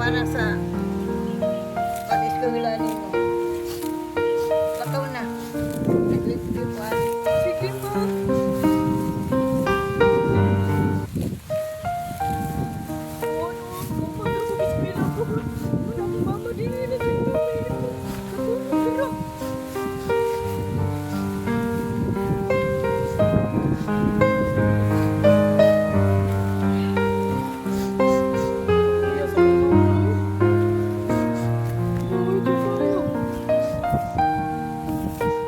para sa pag-eskwela ninyo. Bakaw na. Naglip-lipan. Sige ma.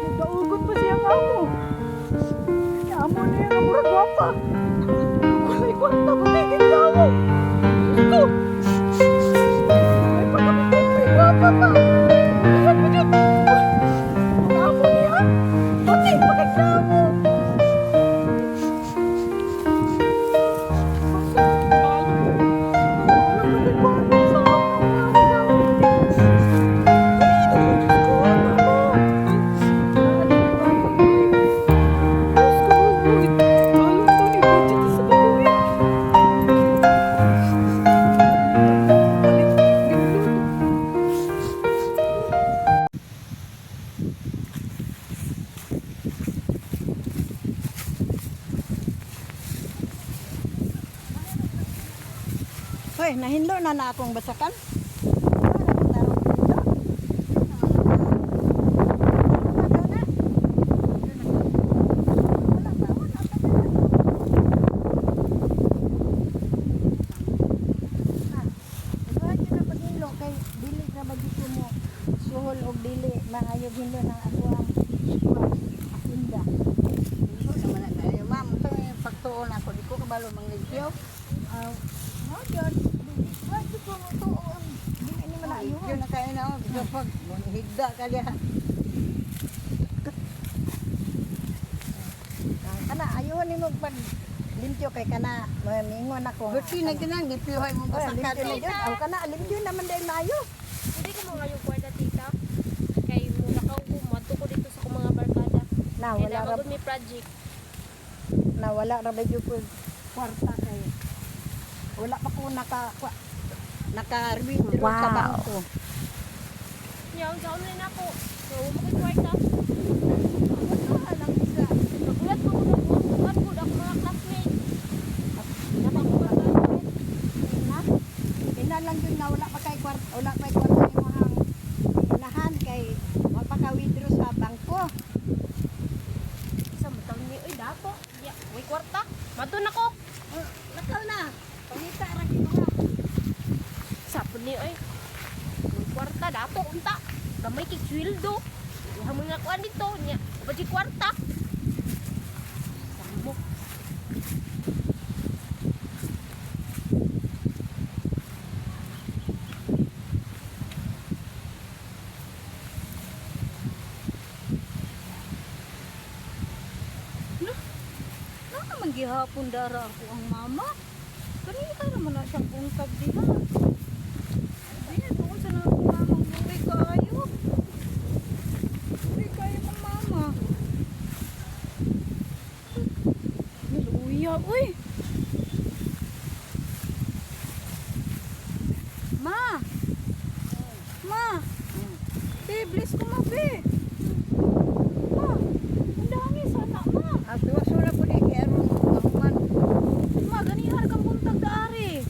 Nagdaugot pa siyang amo. Amo na yung amurag wapa. Kulay kwarta, butigin ka mo. Gusto. Ay, pagkabitin mo yung wapa pa. Ayan mo dyan. Ang amo niya. Buti, pakita mo. Hoy, nahinlo na akong basakan. Suhol og dili maayog hinlo ng atuang asinda. Hindi naman na tayo. Ma'am, ito yung pagtuon ako. Di ko kabalo manglidyo. No, John. Di ko mo tuon. Dili ni man ayo. Yun na kayo na ako. Gusto pag higda ka diya. Kana ayuhon nimo pag limpyo kay kana mingon ako. Gusto na ganang, dipiyuhay mo Oy, basakan. limpyo na jud. Aw kana limpyo naman dahil maayo. Hindi ko mga yung kwarta tita. Kay mula ka ko mato ko dito sa mga barkada. Na Kaya wala ra na may project. ba jud ko kwarta kay. Wala pa ko naka-withdraw sa Wow. bangko. Yang jaon rin ako. So, mo kwarta. Wala lang isa. Nagulat ko na buwan ko ako mga classmates. Ina lang yun na wala pa kay kwarta, wala pa kay kwarta ni mo hang inahan kay wala pa ka withdraw sa bangko. Sa matang ni oy dato. Ya, may kwarta. Matun ako. Nakaw na. Pangita ra gid mo. Sapod ni oy. May kwarta dato unta. Gamay kay sweldo. Iha mo nga kuan dito nya. Baji kwarta. Samo. Naman gihapon dara ako ang mama. Kanina ka naman na siyang unsag diha. Dili doon sa na akong mamang buhay kayo. Buhay kayo ng mama. Niluya, uy. Ma. Ma. Bless ko mo, be. Ma. Ang dami sana, ma. At wasula po ni Kero. Kaman. Ma, ganihar kang buntag daari.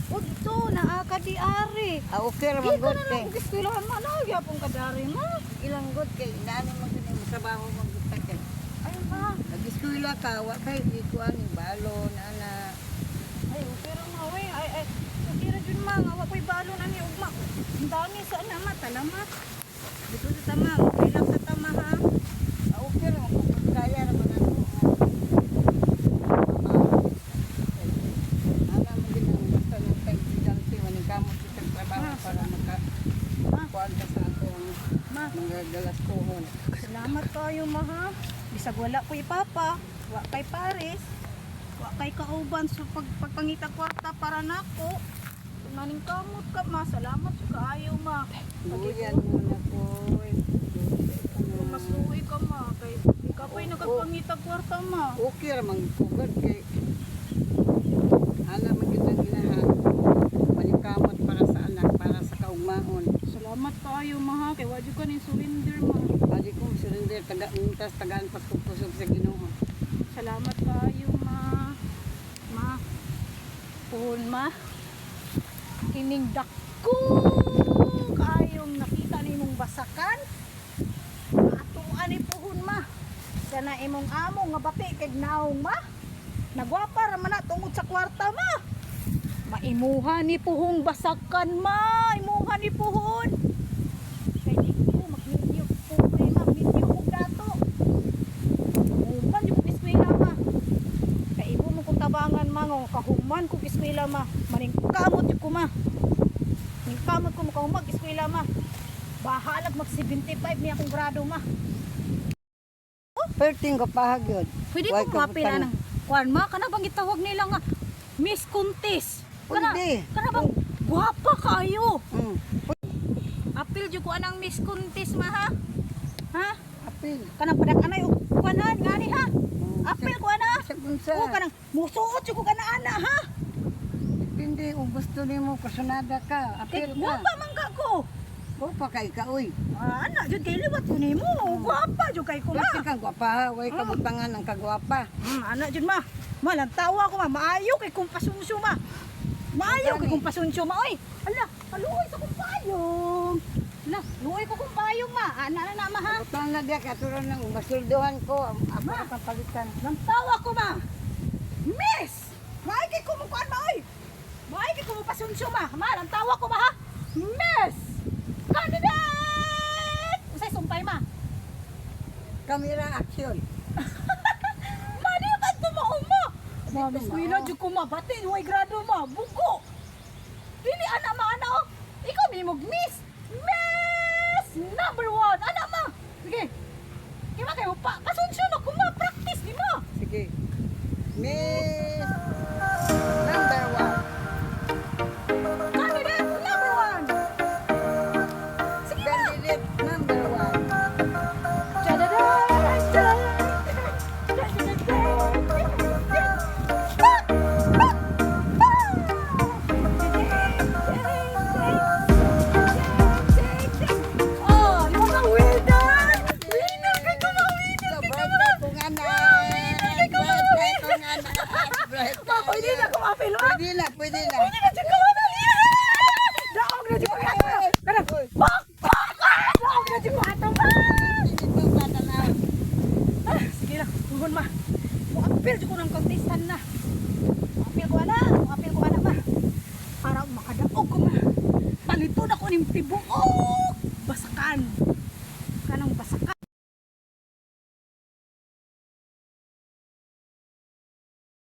O dito, naaka di ari. Okay ra Di man ko good na kay. lang gistilahan ma, nagyapong ka dari, ma. Ilang good kay inani mo kini mo trabaho mo good kay. Ay, ma. Nag-eskwela ka, wa kay di ko ani balon ana. Ay, okay ra ma, we. Ay, okay ra dyan, ma. Nga, wako'y balon ani, ugma. Ang dami sa ma, talamat. Dito sa tama, okay lang sa tama, ha. Okay ra man kung kaya ra man ako. Ana mo din ang basta ng kay Jansi maning kamot sa trabaho para maka kuan ka sa ako Ma, mga galas kohon. salamat kayo, ma, ha. Bisag wala ko'y papa, wa kay Paris, wa kay kauban sa pagpangita kwarta para nako. Maning kamot ka, ma. Salamat sa kaayo, ma. Duyan mo na ko. Masuwi ka, ma. Kay ikaw pa'y nagpangita kwarta, ma. Okay ra man ko good kay ana man gid ang inahan. Maning kamot para sa anak Wadi ko ni surrender ma. Adi ko surrender tagaan pagpupusog sa Ginoo. Salamat kayo ma. Ma. Puhon ma. Kining dako kayong nakita nimong basakan. Atuan ni puhon ma. Sana imong amo nga bati kay naong ma. Nagwapa ra man na tungod sa kwarta ma. Maimuha ni puhong basakan ma. Imuha ni puhon. Kay di ko magminyo pobre ma, minyo og dato. Human yung eskwela ma. Kay ibo mo kong tabangan ma nga kahuman kong eskwela ma. Maning kamot yung ko ma. Maning kamot ko mo kahumag eskwela ma. Bahalag mag 75 niya akong grado ma. Perting ko pahagyod. Pwede Why ko ka mapila butang? ng kwan ma. Kana bang itawag nila nga Miss Contest. Pwede. Kana bang guwapa kayo. Mm. Apil jud ko anang Miss Contest ma ha. Ha? Apil. Kanang padak-anay og kwanan ngani ha. Apil ko ana. Sa bunsa. O kanang musuot jud ko kana ana ha. Depende kung gusto nimo kasunada ka. Kay Apil ka. guwapa man ka ko. O pa kay ka uy. Ana jud kay liwat ko nimo. Guwapa jud kay ko ma. Kasi kang gwapa ha. Way ka butangan ng kagwapa. Ana jud ma. Malang tawa ko ma. Maayo kay kumpasunsyo ma. Maayo kay kumpasunsyo ma oy. Ala, kaluoy sa kumpayong. Ala, luoy ko kumpayong ma. Ana na ma ha. Butang na diya katuron ng masulduhan ko. Ako na kapalitan. Nang tawa ko ma. Miss! Maay kay kumukuan ma oy. Maay kay kumupasunsyo ma. Ma, nang tawa ko ma ha. Miss! Candidate! Usay sumpay ma. Camera action. Mani ba tumaon mo? Ma, Miss Wina, dyan ko ma. Bati, huwag grado ma. Bugo. Dili, anak ma, anak oh. Ikaw, minimog Miss. Miss! Number 1. Anak ma. Sige. Kima kayo pa. Pasunsyo na ko ma. Practice, di mo. Sige. Miss number 1. Candidate number 1. Sige na. Candidate number 1. Oh, yung mga winner! Winner kay ko mga winner! So, birthday kong anak! Birthday kong anak! Ma, pwede na kumapil, ma! Pwede na, pwede na. Pwede na